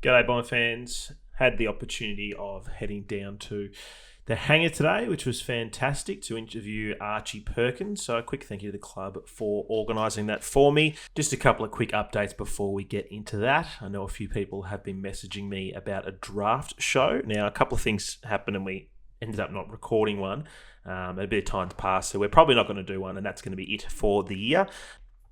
G'day, Bomber fans. Had the opportunity of heading down to the hangar today, which was fantastic, to interview Archie Perkins. So a quick thank you to the club for organising that for me. Just a couple of quick updates before we get into that. I know a few people have been messaging me about a draft show. Now, a couple of things happened and we ended up not recording one. A bit of time's passed, so we're probably not going to do one, and that's going to be it for the year.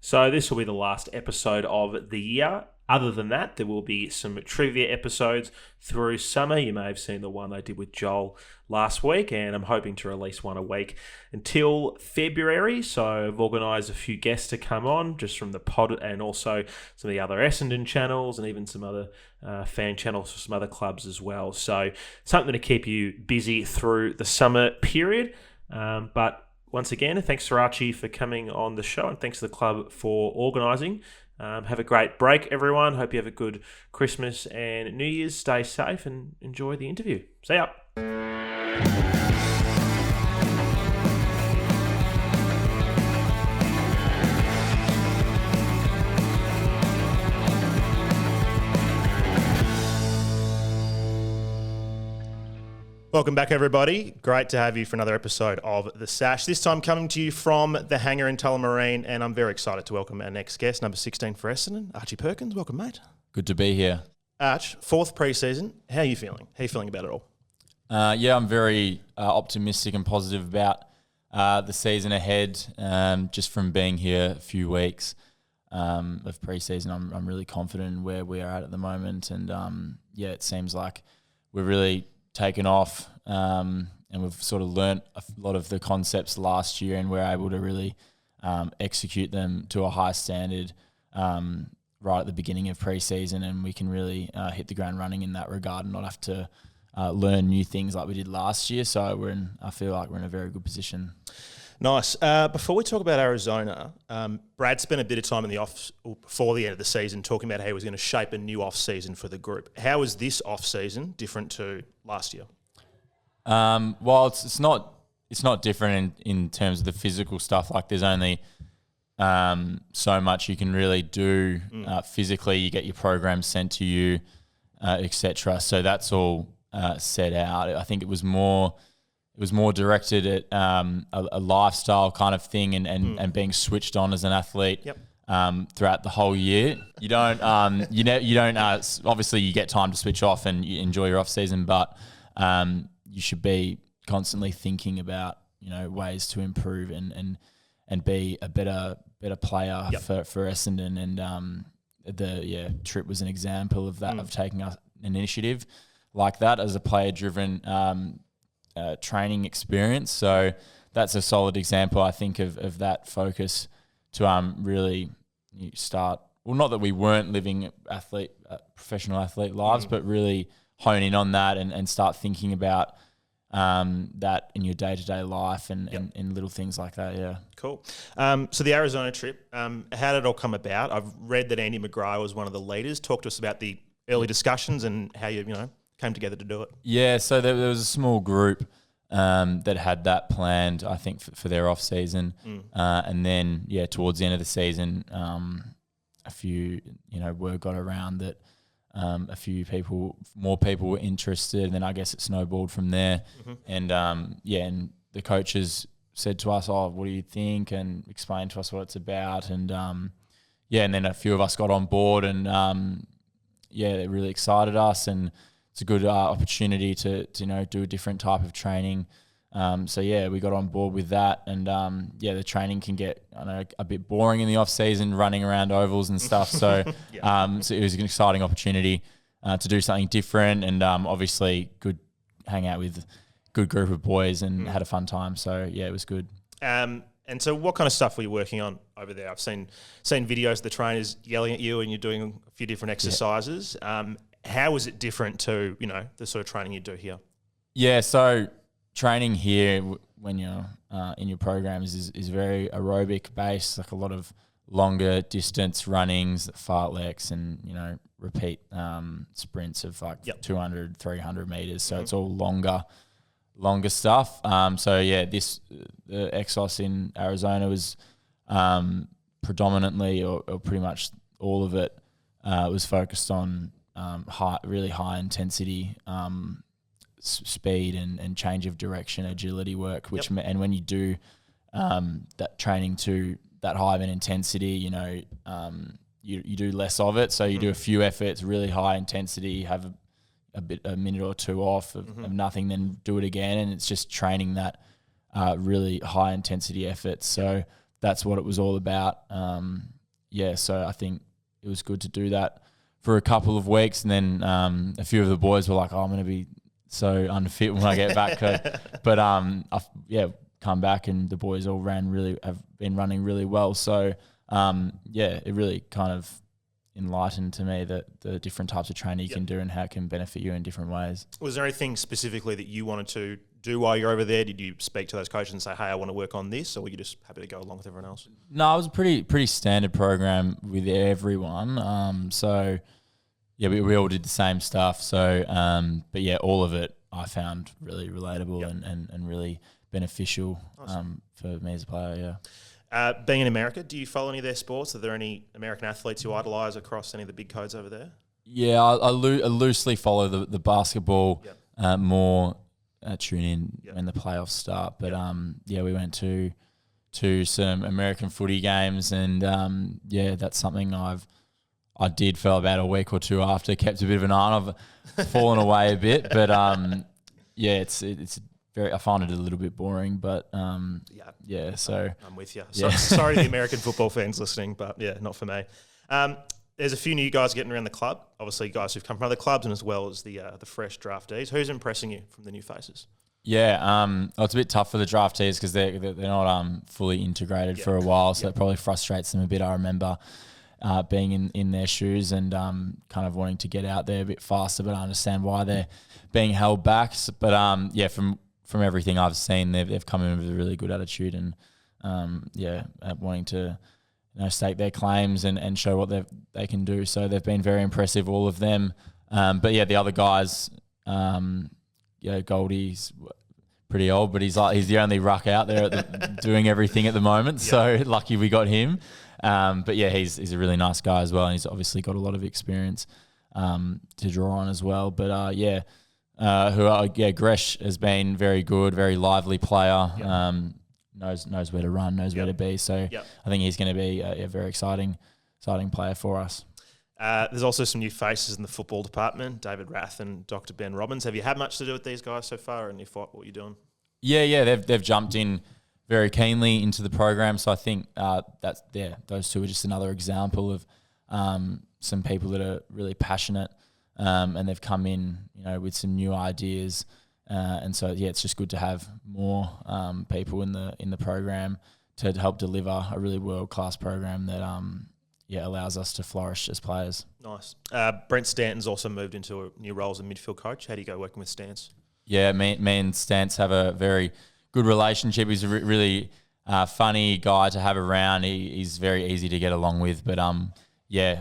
So this will be the last episode of the year. Other than that, there will be some trivia episodes through summer. You may have seen the one I did with Joel last week, and I'm hoping to release one a week until February. So I've organised a few guests to come on just from the pod and also some of the other Essendon channels and even some other fan channels for some other clubs as well. So something to keep you busy through the summer period. But once again, thanks to Archie for coming on the show, and thanks to the club for organising. Have a great break, everyone. Hope you have a good Christmas and New Year's. Stay safe and enjoy the interview. See ya. Welcome back, everybody. Great to have you for another episode of The Sash. This time coming to you from the hangar in Tullamarine, and I'm very excited to welcome our next guest, number 16 for Essendon, Archie Perkins. Welcome, mate. Good to be here. Arch, fourth preseason. How are you feeling? How are you feeling about it all? I'm very optimistic and positive about the season ahead. Just from being here a few weeks of preseason, I'm really confident in where we are at the moment, and it seems like we're really taken off, and we've sort of learnt a lot of the concepts last year, and we're able to really execute them to a high standard right at the beginning of pre-season, and we can really hit the ground running in that regard and not have to learn new things like we did last year. So I feel like we're in a very good position. Nice. Before we talk about Arizona, Brad spent a bit of time before the end of the season talking about how he was going to shape a new off-season for the group. How is this off-season different to last year? Well, it's not different in terms of the physical stuff. Like, there's only so much you can really do physically. You get your program sent to you, etc. So that's all set out. I think it was more directed at a lifestyle kind of thing and being switched on as an athlete. Yep. Throughout the whole year. You don't obviously you get time to switch off and you enjoy your off season, but you should be constantly thinking about, ways to improve and be a better player for Essendon. And the trip was an example of that, of taking an initiative like that as a player driven training experience. So that's a solid example, I think, of that focus to really start. Well, not that we weren't living professional athlete lives, but really hone in on that and start thinking about that in your day-to-day life and little things like that. Yeah. Cool. So the Arizona trip, how did it all come about? I've read that Andy McGrath was one of the leaders. Talk to us about the early discussions and how you came together to do it. Yeah, so there was a small group that had that planned, I think, for their off season, and then towards the end of the season, a few word got around that more people were interested, and then I guess it snowballed from there, and and the coaches said to us, "Oh, what do you think?" and explained to us what it's about, and and then a few of us got on board, and it really excited us, and it's a good opportunity to do a different type of training. We got on board with that, and the training can get a bit boring in the off season, running around ovals and stuff. So so it was an exciting opportunity to do something different, and obviously good hang out with a good group of boys and had a fun time. So it was good. And so what kind of stuff were you working on over there? I've seen videos of the trainers yelling at you and you're doing a few different exercises. How is it different to, the sort of training you do here? Yeah, so training here when you're in your programs is very aerobic based, like a lot of longer distance runnings, fartleks and, repeat sprints of 200, 300 meters. So it's all longer stuff. The Exos in Arizona was predominantly or pretty much all of it was focused on really high intensity speed and change of direction, agility work, and when you do that training to that high of an intensity, you do less of it. So you do a few efforts, really high intensity, have a minute or two off of nothing, then do it again. And it's just training that really high intensity effort. So that's what it was all about. So I think it was good to do that for a couple of weeks. And then a few of the boys were like, I'm going to be so unfit when I get back. But I've come back and the boys all have been running really well. So it really kind of enlightened to me that the different types of training you can do and how it can benefit you in different ways. Was there anything specifically that you wanted to do while you're over there? Did you speak to those coaches and say, hey, I want to work on this, or were you just happy to go along with everyone else? No, it was a pretty standard program with everyone. We all did the same stuff. So, all of it I found really relatable and really beneficial for me as a player, Being in America, do you follow any of their sports? Are there any American athletes you idolise across any of the big codes over there? Yeah, I loosely follow the basketball more. Tune in when the playoffs start. But we went to some American footy games, and that's something I did for about a week or two after. Kept a bit of an eye on. I've fallen away a bit, but it's very. I find it a little bit boring, but So I'm with you. Sorry to the American football fans listening, but not for me. There's a few new guys getting around the club. Obviously, guys who've come from other clubs, and as well as the fresh draftees. Who's impressing you from the new faces? Yeah, it's a bit tough for the draftees because they're not fully integrated for a while, so that probably frustrates them a bit. I remember being in their shoes and kind of wanting to get out there a bit faster, but I understand why they're being held back. But from everything I've seen, they've come in with a really good attitude and wanting to stake their claims and show what they can do. So they've been very impressive, all of them. The other guys, Goldie's pretty old, but he's the only ruck out there doing everything at the moment. So lucky we got him. He's a really nice guy as well, and he's obviously got a lot of experience to draw on as well. But Gresh has been very good, very lively player. Knows where to run, knows where to be. So I think he's going to be a very exciting player for us. There's also some new faces in the football department, David Rath and Dr. Ben Robbins. Have you had much to do with these guys so far, and what you're doing? Yeah, they've jumped in very keenly into the program. So I think those two are just another example of some people that are really passionate, and they've come in, with some new ideas. It's just good to have more people in the program to help deliver a really world-class program that allows us to flourish as players. Nice. Brent Stanton's also moved into a new role as a midfield coach. How do you go working with Stance? Yeah, me and Stance have a very good relationship. He's a really funny guy to have around. He's very easy to get along with, but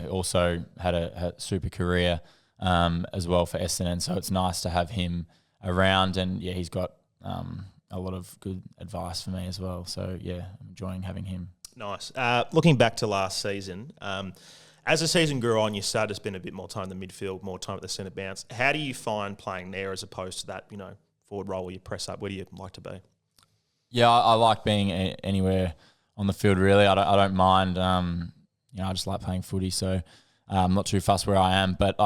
also had a super career as well for Essendon. So it's nice to have him around, and he's got a lot of good advice for me as well. So I'm enjoying having him. Nice. Looking back to last season, as the season grew on, you started to spend a bit more time in the midfield, more time at the centre bounce. How do you find playing there as opposed to that, forward role where you press up? Where do you like to be? Yeah, I like being anywhere on the field, really. I don't mind. I just like playing footy, so I'm not too fussed where I am. But,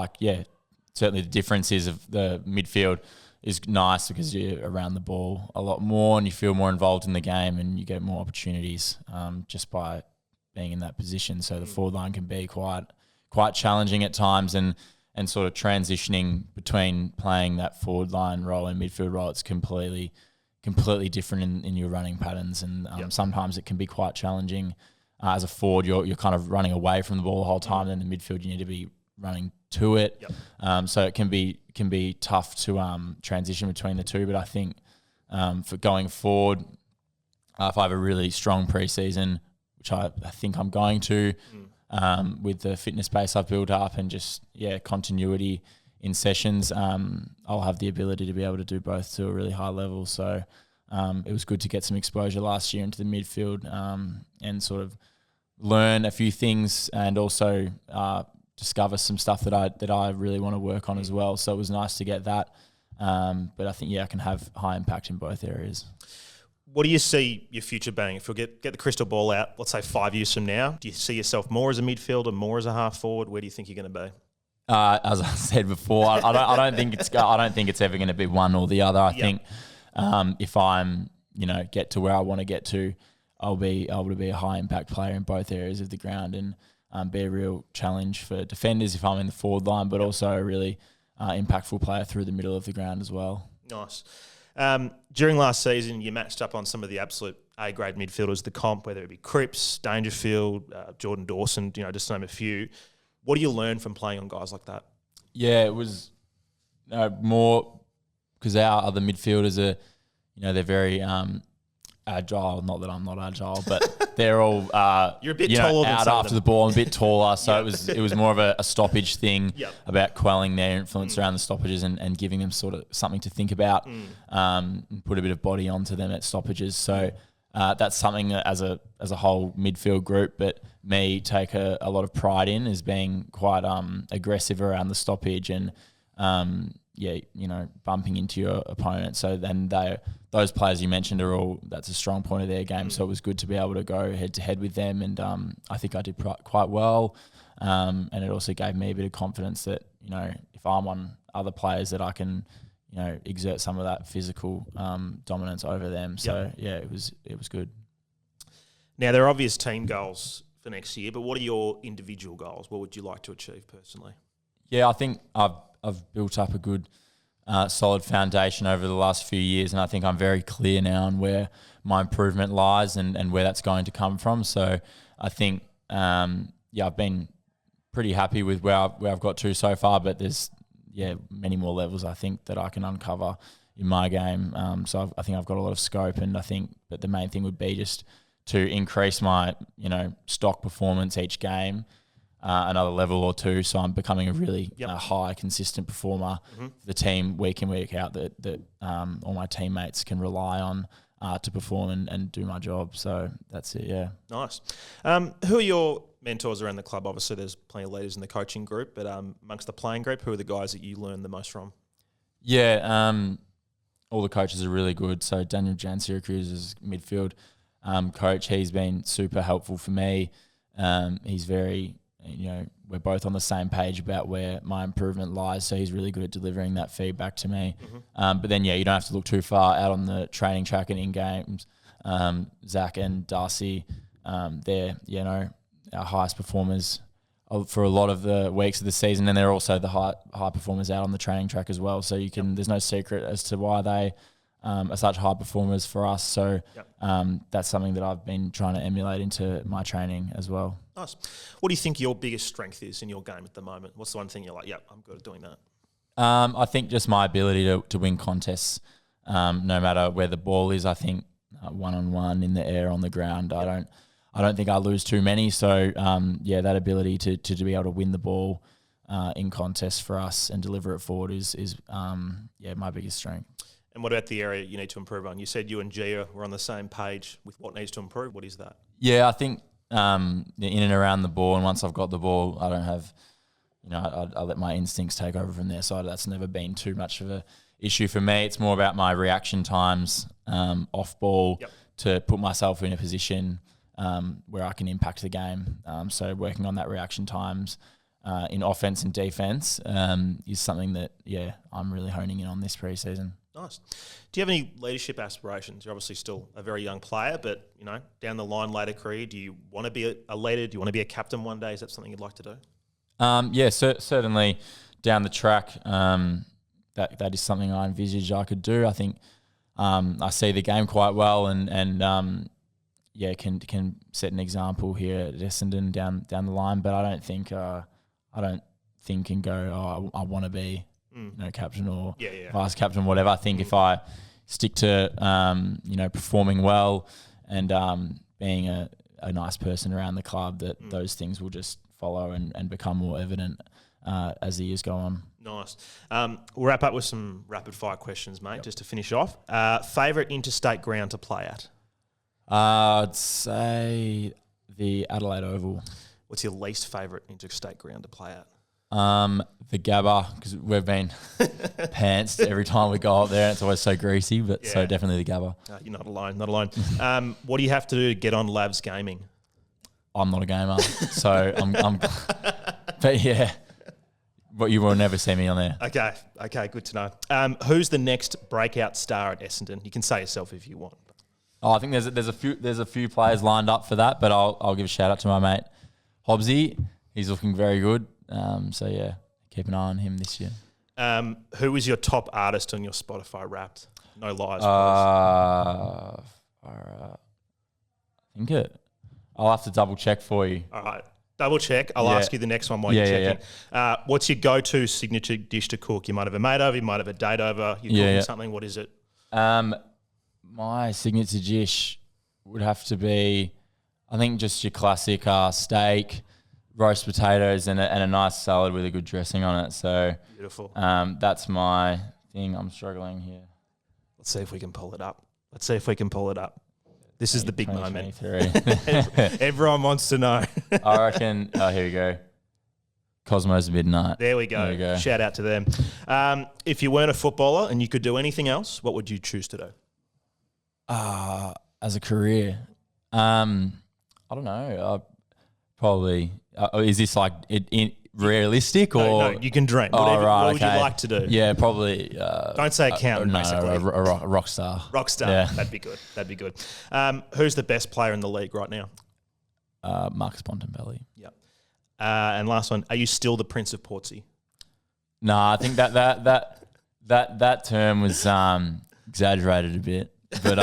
certainly the difference is of the midfield is nice because you're around the ball a lot more and you feel more involved in the game and you get more opportunities just by being in that position. So the forward line can be quite challenging at times, and sort of transitioning between playing that forward line role and midfield role, it's completely different in your running patterns, and sometimes it can be quite challenging. As a forward, you're kind of running away from the ball the whole time, and in the midfield you need to be running to it. So it can be tough to transition between the two. But I think for going forward, if I have a really strong preseason, which I think I'm going to, with the fitness base I've built up and just continuity in sessions, I'll have the ability to be able to do both to a really high level. So it was good to get some exposure last year into the midfield and sort of learn a few things and also discover some stuff that I really want to work on as well. So it was nice to get that. But I think, I can have high impact in both areas. What do you see your future being? If you'll get the crystal ball out, let's say 5 years from now, do you see yourself more as a midfielder, more as a half forward? Where do you think you're going to be? As I said before, I don't think it's ever going to be one or the other. I think if I'm get to where I want to get to, I'll be able to be a high impact player in both areas of the ground and be a real challenge for defenders if I'm in the forward line, but also a really impactful player through the middle of the ground as well. Nice. During last season, you matched up on some of the absolute A-grade midfielders, the comp, whether it be Cripps, Dangerfield, Jordan Dawson, just to name a few. What do you learn from playing on guys like that? Yeah, it was more because our other midfielders are, they're very agile. Not that I'm not agile, but they're all you're a bit taller than out some of after them. the ball and a bit taller. So it was more of a stoppage thing Yep. about quelling their influence around the stoppages and giving them sort of something to think about, and put a bit of body onto them at stoppages. So that's something that as a whole midfield group, but me take a lot of pride in is being quite aggressive around the stoppage and bumping into your opponent. So then those players you mentioned that's a strong point of their game. So it was good to be able to go head to head with them, and I think I did quite well. And it also gave me a bit of confidence that if I'm on other players that I can exert some of that physical dominance over them. So it was good. Now there are obvious team goals for next year, but what are your individual goals? What would you like to achieve personally? Yeah, I think I've built up a good, solid foundation over the last few years, and I think I'm very clear now on where my improvement lies and where that's going to come from. So I think, I've been pretty happy with where I've got to so far, but there's many more levels I think that I can uncover in my game. So I think I've got a lot of scope, and I think that the main thing would be just to increase my stock performance each game another level or two, so I'm becoming a really high consistent performer for the team week in, week out that all my teammates can rely on to perform and do my job. So that's it. Nice. Who are your mentors around the club? Obviously there's plenty of leaders in the coaching group, but amongst the playing group, who are the guys that you learn the most from? All the coaches are really good. So Daniel Jan Syracuse is midfield coach. He's been super helpful for me. He's very, we're both on the same page about where my improvement lies. So he's really good at delivering that feedback to me. But then, you don't have to look too far out on the training track and in games. Zach and Darcy, they're, our highest performers for a lot of the weeks of the season, and they're also the high performers out on the training track as well. So there's no secret as to why they are such high performers for us. So that's something that I've been trying to emulate into my training as well. Nice. What do you think your biggest strength is in your game at the moment? What's the one thing you're like, I'm good at doing that? I think just my ability to win contests, no matter where the ball is. I think one-on-one in the air, on the ground, I don't think I lose too many. So that ability to be able to win the ball in contests for us and deliver it forward is my biggest strength. And what about the area you need to improve on? You said you and Gia were on the same page with what needs to improve. What is that? Yeah, I think in and around the ball, and once I've got the ball, I don't have, I let my instincts take over from there. So that's never been too much of a issue for me. It's more about my reaction times off ball to put myself in a position where I can impact the game. So working on that reaction times in offense and defense is something that, I'm really honing in on this preseason. Nice. Do you have any leadership aspirations? You're obviously still a very young player, but, down the line, later career, do you want to be a leader? Do you want to be a captain one day? Is that something you'd like to do? Certainly down the track, that is something I envisage I could do. I think I see the game quite well and can set an example here at Essendon down the line, but I don't think and go, I want to be captain or vice captain, whatever. I think if I stick to performing well and being a nice person around the club, that those things will just follow and become more evident as the years go on. Nice. We'll wrap up with some rapid fire questions, mate, just to finish off. Favourite interstate ground to play at? I'd say the Adelaide Oval. What's your least favourite interstate ground to play at? The Gabba, because we've been pantsed every time we go up there, and it's always so greasy. But so definitely the Gabba. You're not alone. Not alone. What do you have to do to get on Lavs Gaming? I'm not a gamer, so I'm. But yeah, but you will never see me on there. Okay, good to know. Who's the next breakout star at Essendon? You can say yourself if you want. Oh, I think there's a few players lined up for that, but I'll give a shout out to my mate Hobbsy. He's looking very good. So yeah, keep an eye on him this year. Who is your top artist on your Spotify Wrapped? No lies, please. I'll have to double check for you. All right, double check. I'll ask you the next one while you're checking. What's your go-to signature dish to cook? You might have a mate over, you might have a date over. You're cooking something. What is it? My signature dish would have to be, I think, just your classic steak, roast potatoes, and a nice salad with a good dressing on it. So beautiful. That's my thing. I'm struggling here. Let's see if we can pull it up. This is the big moment. Everyone wants to know. I reckon. Oh, here we go. Cosmos Midnight. There we go. Shout out to them. If you weren't a footballer and you could do anything else, what would you choose to do? As a career, I don't know. Probably. Is this like realistic or? No, you can dream. What would you like to do? Yeah, probably. Don't say accountant, basically. A rock star. Rock star. Yeah. That'd be good. Who's the best player in the league right now? Marcus Bontempelli. Yep. And last one, are you still the Prince of Portsea? No, I think that term was exaggerated a bit. But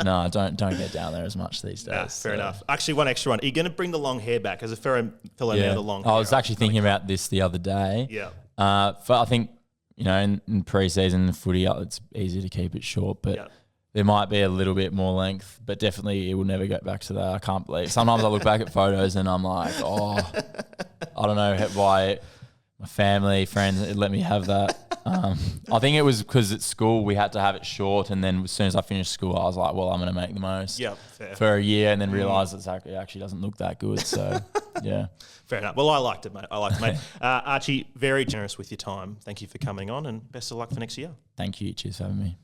no, don't get down there as much these days. Fair enough. Actually, one extra one. Are you going to bring the long hair back? As a fellow now, the long hair. I was actually thinking about this the other day. Yeah. I think, in pre-season footy, it's easy to keep it short, but there might be a little bit more length, but definitely it will never go back to that. I can't believe. Sometimes I look back at photos and I'm like, I don't know why my family, friends let me have that. I think it was because at school we had to have it short, and then as soon as I finished school, I was like, well, I'm going to make the most for a year, and then realised it actually doesn't look that good. So, yeah. Fair enough. Well, I liked it, mate. Archie, very generous with your time. Thank you for coming on, and best of luck for next year. Thank you. Cheers for having me.